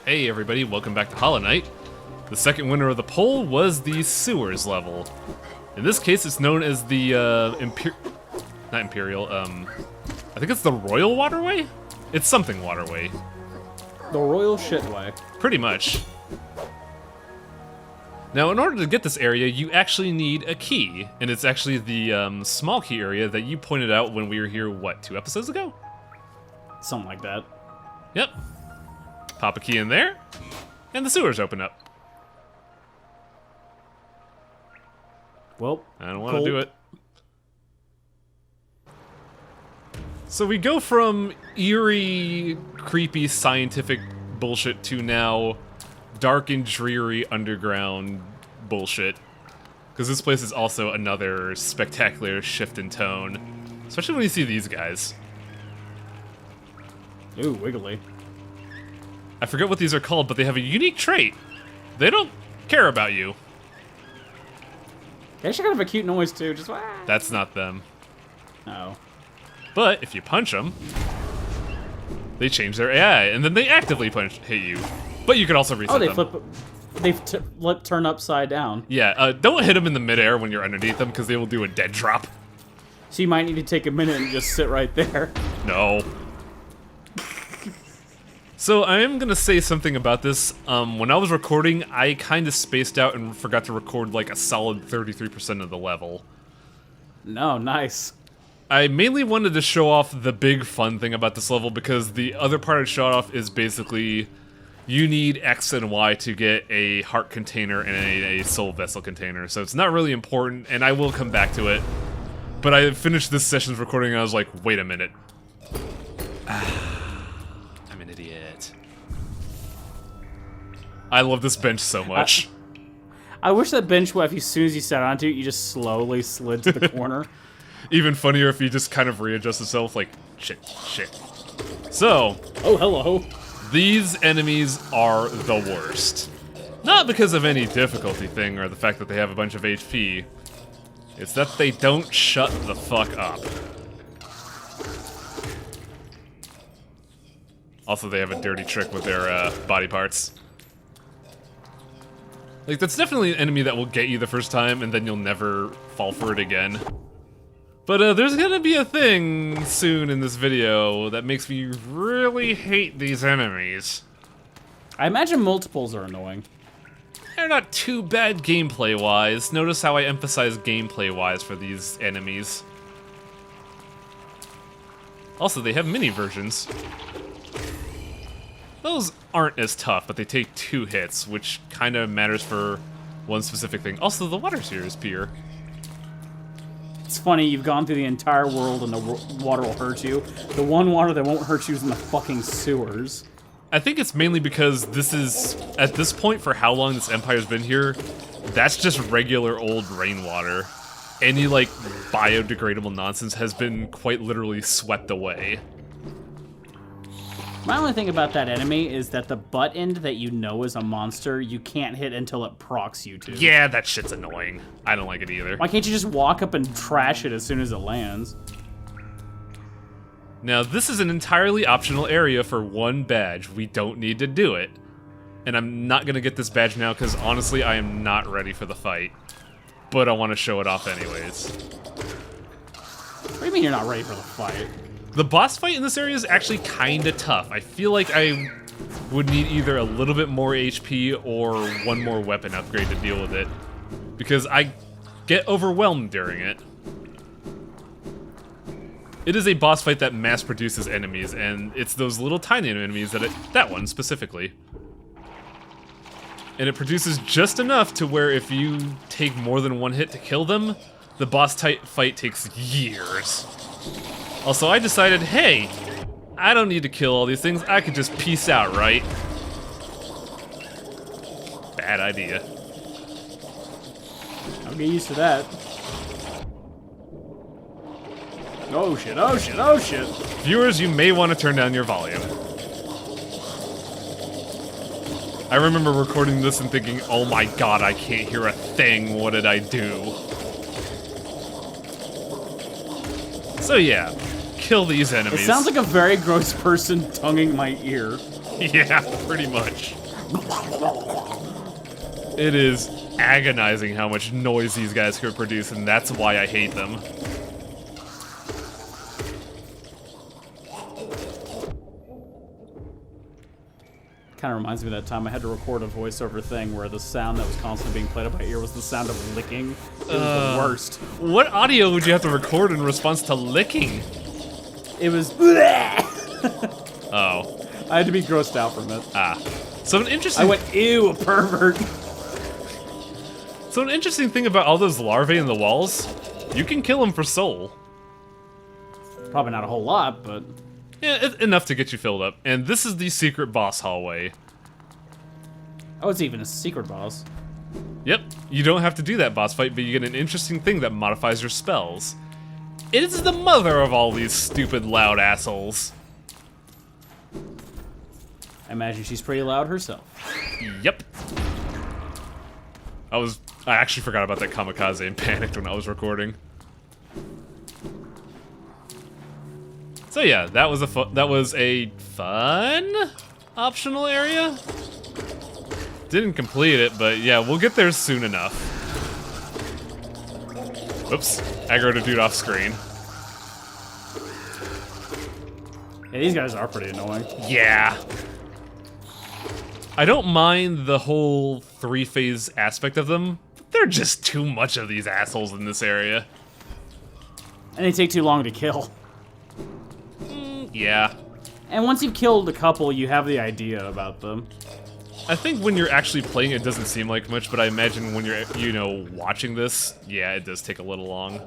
Hey everybody, welcome back to Hollow Knight. The second winner of the poll was the sewers level. In this case, it's known as the not Imperial, I think it's the Royal Waterway? It's something Waterway. The Royal Shitway. Pretty much. Now, in order to get this area, you actually need a key, and it's actually the small key area that you pointed out when we were here, what, 2 episodes ago? Something like that. Yep. Pop a key in there, and the sewers open up. Well, I don't want to do it. So we go from eerie, creepy, scientific bullshit to now dark and dreary underground bullshit. Because this place is also another spectacular shift in tone. Especially when you see these guys. Ooh, wiggly. I forget what these are called, but they have a unique trait. They don't care about you. They actually kind of a cute noise too, just That's not them. Oh. But if you punch them, they change their AI, and then they actively hit you. But you can also reset them. Oh, they flip, turn upside down. Yeah, don't hit them in the midair when you're underneath them, because they will do a dead drop. So you might need to take a minute and just sit right there. No. So I am gonna say something about this. When I was recording, I kind of spaced out and forgot to record like a solid 33% of the level. No, nice. I mainly wanted to show off the big fun thing about this level because the other part I showed off is basically you need X and Y to get a heart container and a soul vessel container. So it's not really important, and I will come back to it. But I finished this session's recording and I was like, wait a minute. I'm an idiot. I love this bench so much. I wish that bench, as soon as you sat onto it, you just slowly slid to the corner. Even funnier if he just kind of readjusts himself, like, shit. So... Oh, hello. These enemies are the worst. Not because of any difficulty thing or the fact that they have a bunch of HP. It's that they don't shut the fuck up. Also, they have a dirty trick with their body parts. Like, that's definitely an enemy that will get you the first time, and then you'll never fall for it again. But there's gonna be a thing soon in this video that makes me really hate these enemies. I imagine multiples are annoying. They're not too bad gameplay-wise. Notice how I emphasize gameplay-wise for these enemies. Also, they have mini versions. Those aren't as tough, but they take 2 hits, which kind of matters for one specific thing. Also, the water here is pure. It's funny, you've gone through the entire world and the water will hurt you. The one water that won't hurt you is in the fucking sewers. I think it's mainly because this is, at this point for how long this empire's been here, that's just regular old rainwater. Any, like, biodegradable nonsense has been quite literally swept away. My only thing about that enemy is that the butt end that you know is a monster, you can't hit until it procs you to. Yeah, that shit's annoying. I don't like it either. Why can't you just walk up and trash it as soon as it lands? Now, this is an entirely optional area for 1 badge. We don't need to do it. And I'm not gonna get this badge now because honestly, I am not ready for the fight. But I want to show it off anyways. What do you mean you're not ready for the fight? The boss fight in this area is actually kinda tough. I feel like I would need either a little bit more HP or 1 more weapon upgrade to deal with it. Because I get overwhelmed during it. It is a boss fight that mass produces enemies, and it's those little tiny enemies that one specifically. And it produces just enough to where if you take more than 1 hit to kill them, the boss fight takes years. Also, I decided, hey, I don't need to kill all these things, I could just peace out, right? Bad idea. I'll get used to that. Oh shit, oh shit, oh shit. Viewers, you may want to turn down your volume. I remember recording this and thinking, oh my god, I can't hear a thing, what did I do? So yeah, kill these enemies. It sounds like a very gross person tonguing my ear. Yeah, pretty much. It is agonizing how much noise these guys could produce, and that's why I hate them. Kind of reminds me of that time I had to record a voiceover thing where the sound that was constantly being played up my ear was the sound of licking. It was the worst. What audio would you have to record in response to licking? It was. Oh. I had to be grossed out from it. Ah. So an interesting. I went, ew, a pervert. So an interesting thing about all those larvae in the walls, you can kill them for soul. Probably not a whole lot, but. Yeah, enough to get you filled up. And this is the secret boss hallway. Oh, it's even a secret boss. Yep, you don't have to do that boss fight, but you get an interesting thing that modifies your spells. It is the mother of all these stupid loud assholes. I imagine she's pretty loud herself. Yep. I actually forgot about that kamikaze and panicked when I was recording. So yeah, that was a fun optional area. Didn't complete it, but yeah, we'll get there soon enough. Oops, aggroed a dude off screen. Yeah, these guys are pretty annoying. Yeah. I don't mind the whole three-phase aspect of them. They're just too much of these assholes in this area. And they take too long to kill. Yeah. And once you've killed a couple, you have the idea about them. I think when you're actually playing, it doesn't seem like much, but I imagine when you're, watching this, yeah, it does take a little long.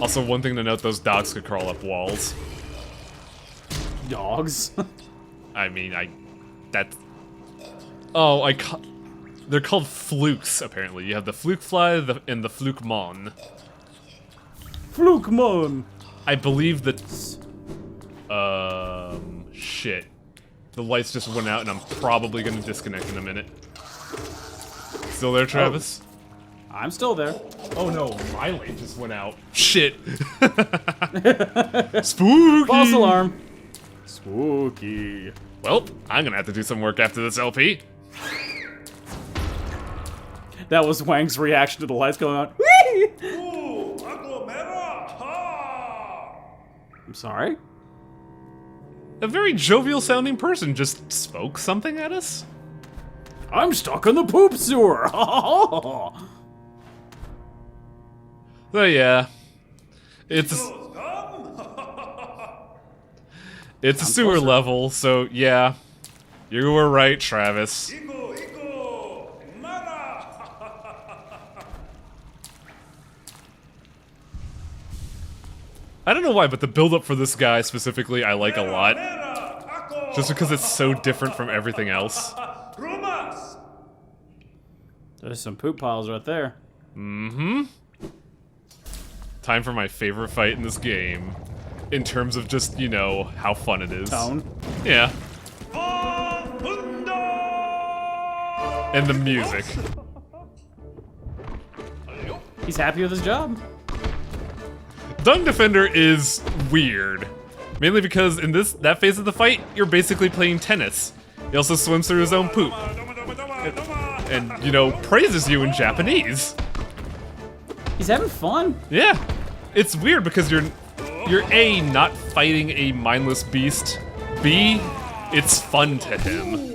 Also, one thing to note, those dogs could crawl up walls. Dogs? I mean, Oh, they're called flukes, apparently. You have the fluke fly and the fluke mon. Fluke mon! I believe that... shit. The lights just went out and I'm probably gonna disconnect in a minute. Still there, Travis? Oh, I'm still there. Oh no, my light just went out. Shit. Spooky! False alarm. Spooky. Well, I'm gonna have to do some work after this LP. That was Wang's reaction to the lights going on. I'm sorry? A very jovial sounding person just spoke something at us? I'm stuck in the poop sewer. So yeah. It's a sewer level, so yeah. You were right, Travis. I don't know why, but the build-up for this guy specifically I like a lot. Just because it's so different from everything else. There's some poop piles right there. Mm-hmm. Time for my favorite fight in this game. In terms of just, how fun it is. Tone. Yeah. And the music. He's happy with his job. Dung Defender is weird. Mainly because in that phase of the fight, you're basically playing tennis. He also swims through his own poop. And, praises you in Japanese. He's having fun. Yeah. It's weird because you're A, not fighting a mindless beast. B, it's fun to him.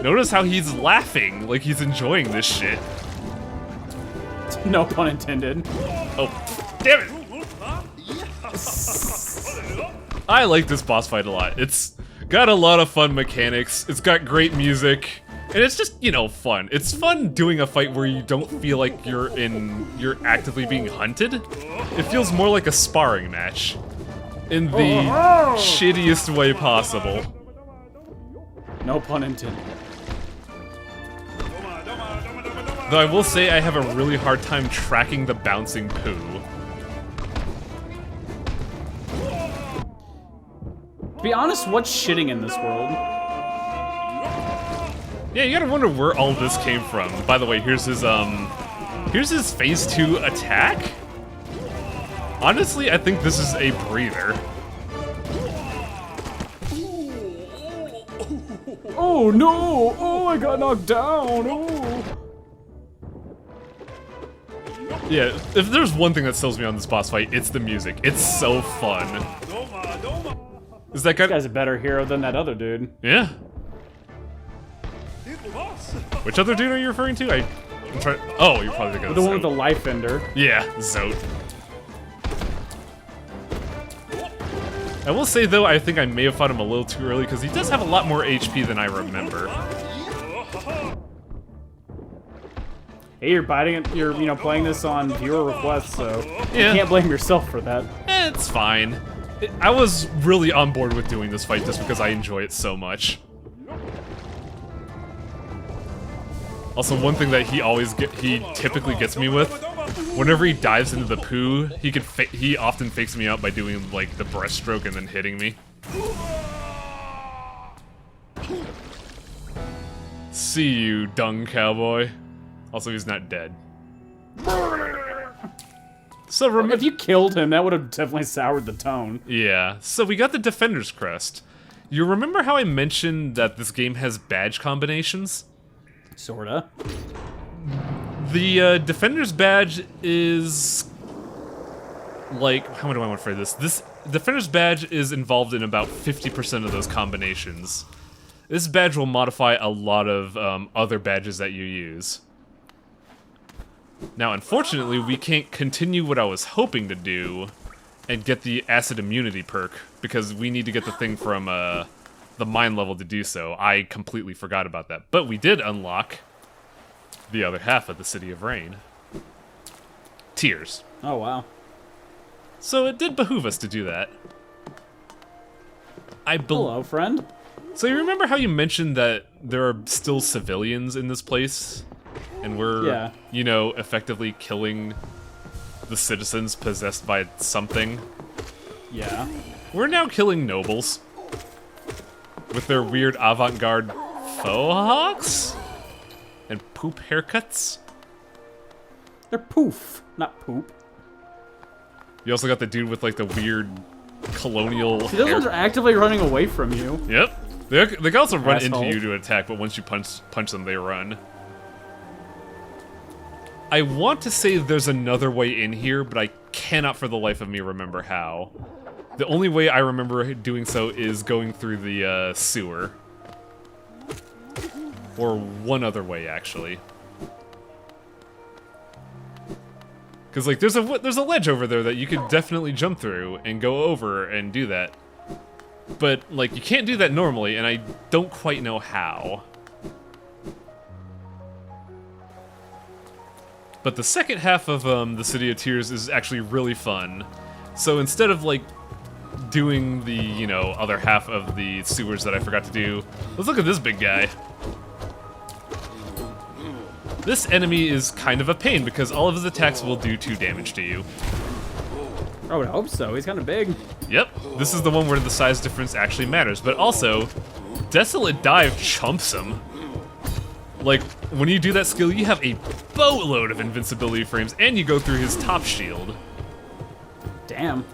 Notice how he's laughing like he's enjoying this shit. No pun intended. Oh, damn it! I like this boss fight a lot. It's got a lot of fun mechanics, it's got great music, and it's just, fun. It's fun doing a fight where you don't feel like you're actively being hunted. It feels more like a sparring match. In the shittiest way possible. No pun intended. Though I will say I have a really hard time tracking the bouncing poo. To be honest, what's shitting in this world? Yeah, you gotta wonder where all this came from. By the way, here's his phase 2 attack. Honestly, I think this is a breather. Oh no! Oh, I got knocked down! Oh! Yeah, if there's one thing that sells me on this boss fight, it's the music. It's so fun. Is that guy? This guy's a better hero than that other dude. Yeah. Which other dude are you referring to? I'm trying. Oh, you're probably thinking of The one with Zote. the life ender. Yeah, Zote. I will say though, I think I may have fought him a little too early because he does have a lot more HP than I remember. Hey, you're biting it. You're playing this on viewer request, so Yeah. you can't blame yourself for that. It's fine. I was really on board with doing this fight just because I enjoy it so much. Also, one thing that he typically gets me with, whenever he dives into the poo, he often fakes me out by doing like the breaststroke and then hitting me. See you, dung cowboy. Also, he's not dead. So remember, If you killed him, that would have definitely soured the tone. yeah. So we got the Defender's Crest. You remember how I mentioned that this game has badge combinations? Sorta. The Defender's badge is like, how do I want to phrase this? This Defender's badge is involved in about 50% of those combinations. This badge will modify a lot of other badges that you use. Now, unfortunately, we can't continue what I was hoping to do and get the acid immunity perk because we need to get the thing from the mine level to do so. I completely forgot about that. But we did unlock the other half of the City of Rain. Tears. Oh, wow. So it did behoove us to do that. Hello, friend. So you remember how you mentioned that there are still civilians in this place? And we're, Yeah. you know, effectively killing the citizens possessed by something? Yeah. We're now killing nobles. With their weird avant-garde faux hawks? And poop haircuts? They're poof, not poop. You also got the dude with like the weird colonial See, those hair. ones are actively running away from you. Yep. They can also run Asshole. into you to attack, but once you punch them, they run. I want to say there's another way in here, but I cannot for the life of me remember how. The only way I remember doing so is going through the sewer. Or one other way, actually. Because like there's a ledge over there that you could definitely jump through and go over and do that. But like you can't do that normally, and I don't quite know how. But the second half of the City of Tears is actually really fun. So instead of like doing the, you know, other half of the sewers that I forgot to do, let's look at this big guy. This enemy is kind of a pain because all of his attacks will do 2 damage to you. I would hope so. He's kind of big. Yep, this is the one where the size difference actually matters, but also, Desolate Dive chumps him. Like, when you do that skill, you have a boatload of invincibility frames, and you go through his top shield. Damn.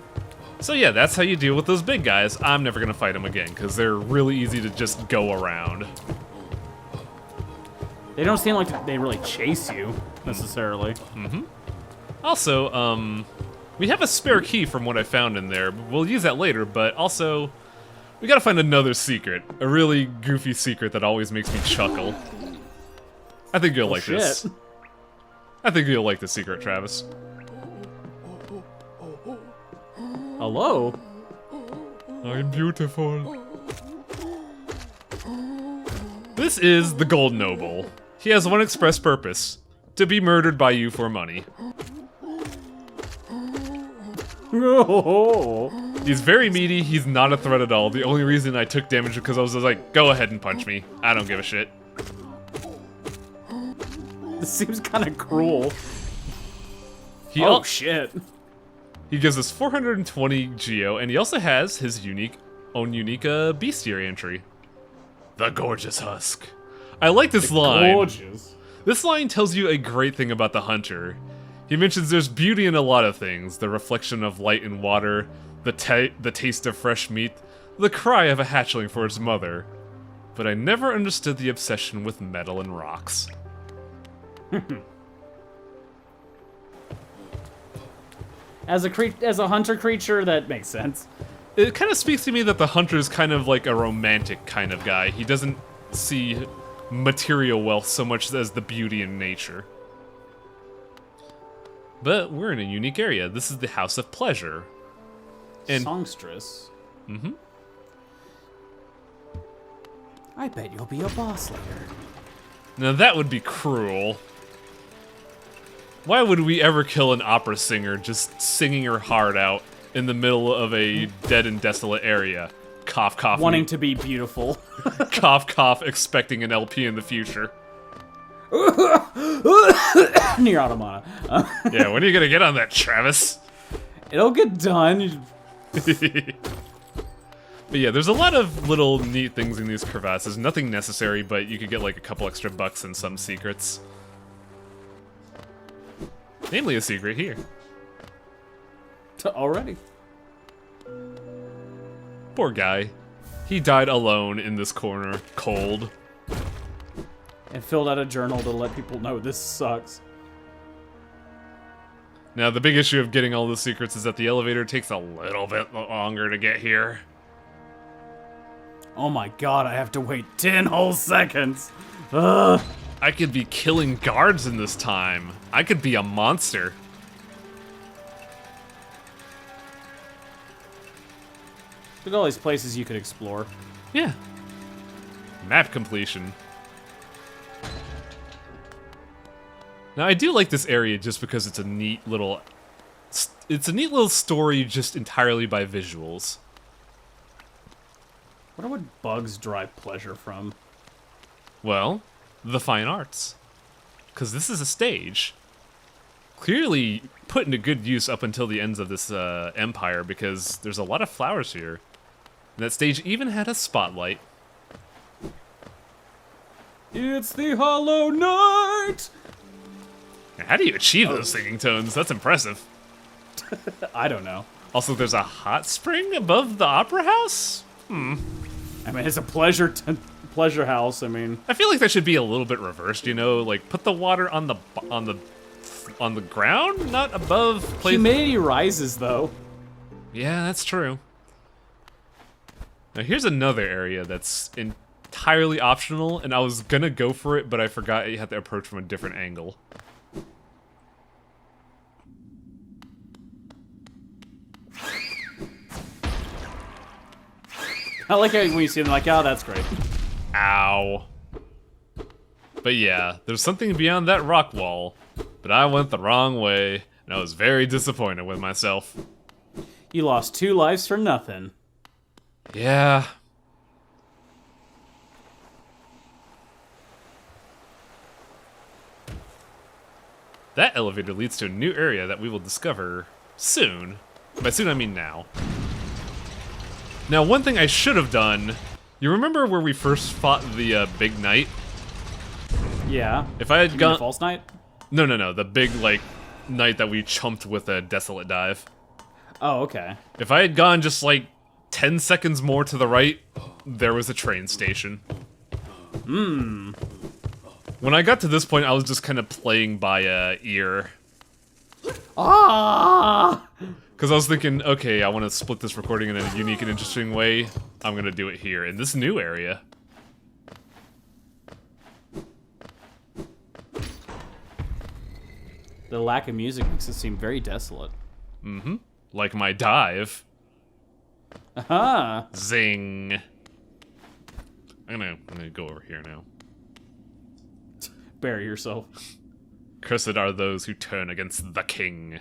So yeah, that's how you deal with those big guys. I'm never gonna fight them again, because they're really easy to just go around. They don't seem like they really chase you, necessarily. Also, we have a spare key from what I found in there. We'll use that later, but also, we gotta find another secret. A really goofy secret that always makes me chuckle. I think you'll like this. Shit. I think you'll like the secret, Travis. Hello? I'm beautiful. This is the Gold Noble. He has one express purpose: to be murdered by you for money. Oh. He's very meaty, he's not a threat at all. The only reason I took damage was because I was like, go ahead and punch me. I don't give a shit. This seems kind of cruel. He Oh, shit. He gives us 420 geo, and he also has his own unique bestiary entry. The Gorgeous Husk. I like this line. Gorgeous. This line tells you a great thing about the hunter. He mentions there's beauty in a lot of things: the reflection of light in water, the taste of fresh meat, the cry of a hatchling for its mother. but I never understood the obsession with metal and rocks. As a hunter creature, that makes sense. It kind of speaks to me that the hunter's kind of like a romantic kind of guy. He doesn't see material wealth so much as the beauty in nature. But we're in a unique area. This is the House of Pleasure. And Songstress. Mm-hmm. I bet you'll be a boss later. Now that would be cruel. Why would we ever kill an opera singer just singing her heart out in the middle of a dead and desolate automata? Cough, cough. Wanting to be beautiful. Cough, cough, expecting an LP in the future. Near Automata. Yeah, when are you gonna get on that, Travis? It'll get done. But yeah, there's a lot of little neat things in these crevasses. Nothing necessary, but you could get like a couple extra bucks and some secrets. Namely a secret here. Already. Poor guy. He died alone in this corner, cold. And filled out a journal to let people know this sucks. Now, the big issue of getting all the secrets is that the elevator takes a little bit longer to get here. Oh my god, I have to wait 10 whole seconds. Ugh. I could be killing guards in this time. I could be a monster. Look at all these places you could explore. Yeah. Map completion. Now, I do like this area just because it's a neat little... It's a neat little story just entirely by visuals. What would bugs derive pleasure from? Well, the fine arts. Because this is a stage. Clearly put into good use up until the ends of this empire, because there's a lot of flowers here. And that stage even had a spotlight. It's the Hollow Knight! How do you achieve those singing tones? That's impressive. I don't know. Also, there's a hot spring above the opera house? I mean, it's a pleasure house. I mean, I feel like that should be a little bit reversed, you know? Like, put the water on the ground, not above. humidity rises, though. Yeah, that's true. Now, here's another area that's entirely optional, and I was gonna go for it, but I forgot you had to approach from a different angle. I like how when you see them, like, oh, that's great. Ow. But yeah, there's something beyond that rock wall, but I went the wrong way, and I was very disappointed with myself. You lost 2 lives for nothing. Yeah. That elevator leads to a new area that we will discover soon. By soon, I mean now. Now, one thing I should have done... You remember where we first fought the big knight? Yeah. If I had You mean gone... the false knight? No. The big, like, knight that we chumped with a desolate dive. Oh, okay. If I had gone just, like, 10 seconds more to the right, there was a train station. When I got to this point, I was just kind of playing by ear. Ah! Because I was thinking, okay, I want to split this recording in a unique and interesting way. I'm going to do it here, in this new area. The lack of music makes it seem very desolate. Mm-hmm. Like my dive. Aha! Zing. I'm gonna go over here now. Bury yourself. Cursed are those who turn against the king.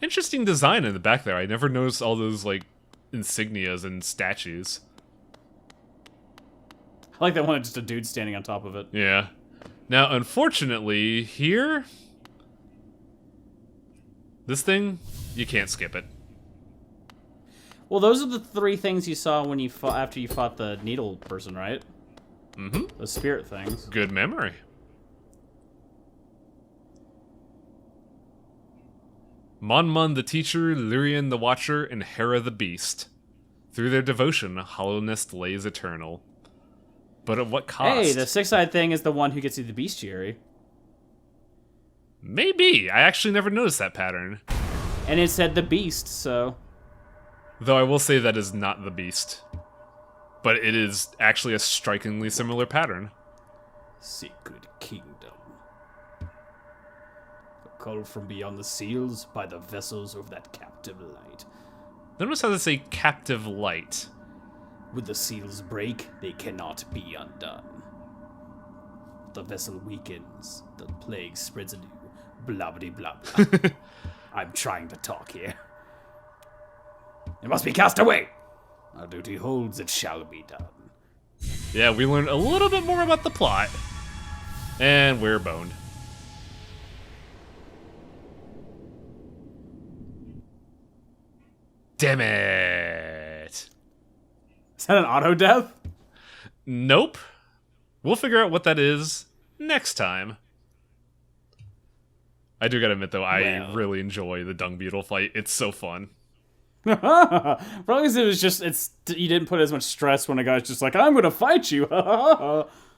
Interesting design in the back there. I never noticed all those, like, insignias and statues. I like that one, just a dude standing on top of it. Yeah. Now, unfortunately, here... This thing, you can't skip it. Well, those are the 3 things you saw when you fought after you fought the needle person, right? Mm-hmm. The spirit things. Good memory. Mon Mon the teacher, Lurian the watcher, and Hera the beast. Through their devotion, hollowness lays eternal. But at what cost? Hey, the six-eyed thing is the one who gets you the bestiary. Maybe. I actually never noticed that pattern. And it said the beast, so... Though I will say that is not the beast. But it is actually a strikingly similar pattern. Sacred Kingdom. A call from beyond the seals by the vessels of that captive light. Notice how they say captive light. With the seals break, they cannot be undone. The vessel weakens, the plague spreads anew. Blah blah blah blah. I'm trying to talk here. It must be cast away. Our duty holds, it shall be done. Yeah, we learned a little bit more about the plot. And we're boned. Damn it. Is that an auto death? Nope. We'll figure out what that is next time. I do gotta admit, though, I really enjoy the dung beetle fight. It's so fun. Probably because it was just, you didn't put as much stress when a guy's just like, I'm gonna fight you.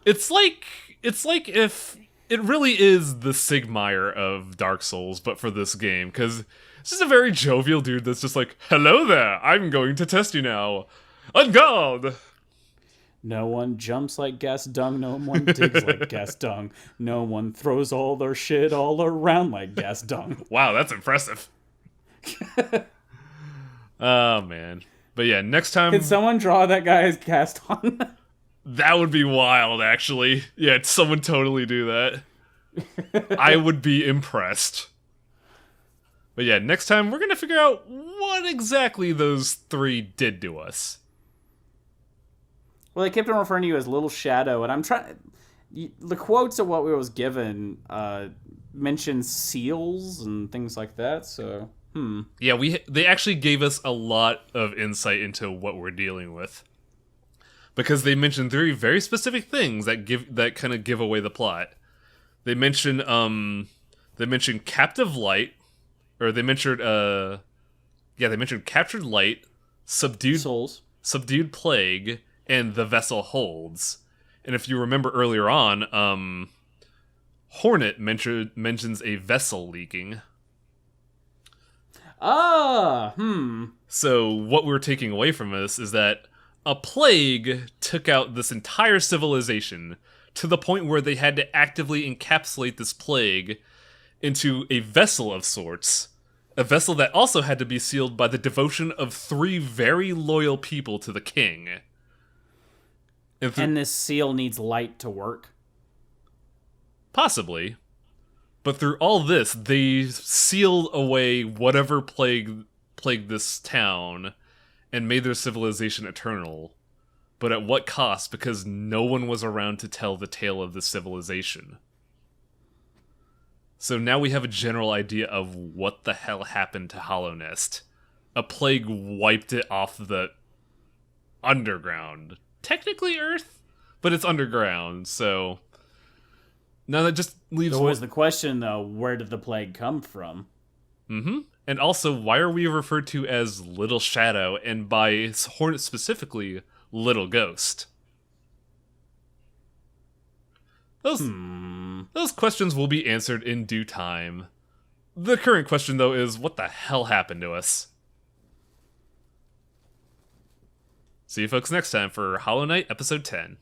It's like if it really is the Sigmire of Dark Souls, but for this game, because this is a very jovial dude that's just like, hello there, I'm going to test you now. On guard! No one jumps like gas dung, no one digs like gas dung, no one throws all their shit all around like gas dung. Wow, that's impressive. Oh, man. But yeah, next time... Can someone draw that guy's cast on? That would be wild, actually. Yeah, someone totally do that. I would be impressed. But yeah, next time we're going to figure out what exactly those three did to us. Well, they kept on referring to you as Little Shadow, and I'm trying... The quotes of what we was given mention seals and things like that, so... Yeah, they actually gave us a lot of insight into what we're dealing with. Because they mentioned three very specific things that kind of give away the plot. They mentioned captive light, or they mentioned captured light, subdued Souls. Subdued plague, and the vessel holds. And if you remember earlier on, Hornet mentions a vessel leaking. So what we're taking away from this is that a plague took out this entire civilization to the point where they had to actively encapsulate this plague into a vessel of sorts. A vessel that also had to be sealed by the devotion of three very loyal people to the king. And this seal needs light to work? Possibly. But through all this, they sealed away whatever plagued this town and made their civilization eternal. But at what cost? Because no one was around to tell the tale of the civilization. So now we have a general idea of what the hell happened to Hollownest. A plague wiped it off the underground. Technically Earth, but it's underground, so... Now that just leaves... So was the question, though, where did the plague come from? Mm-hmm. And also, why are we referred to as Little Shadow, and by Hornet specifically, Little Ghost? Those questions will be answered in due time. The current question, though, is what the hell happened to us? See you folks next time for Hollow Knight Episode 10.